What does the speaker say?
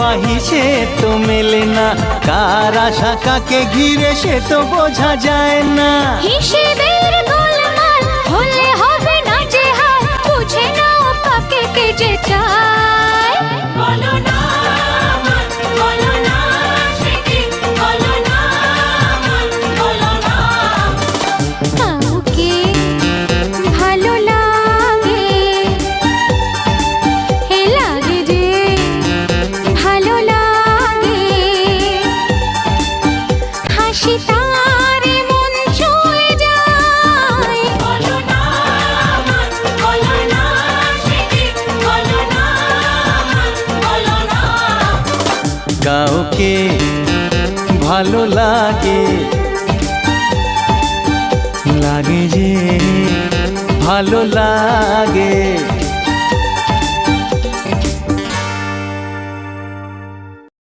ভালোবাহি সে তো মেলে না, কার আশা কাকে ঘিরে সে তো বোঝা যায় না। হিসেবের গোলমাল হলে হবে না যে হাল, বুঝে নাও কাকে কে যে চায়। বলো না বলো না সে কি, বলো না বলো না। কাউকে ভালো লাগে, হে লাগে যে ভালো লাগে, হাসি তার মন ছুঁয়ে যায়। বলো না সে কি, বলো না বলো না। কাউকে ভালো লাগে, লাগে যে ভালো লাগে।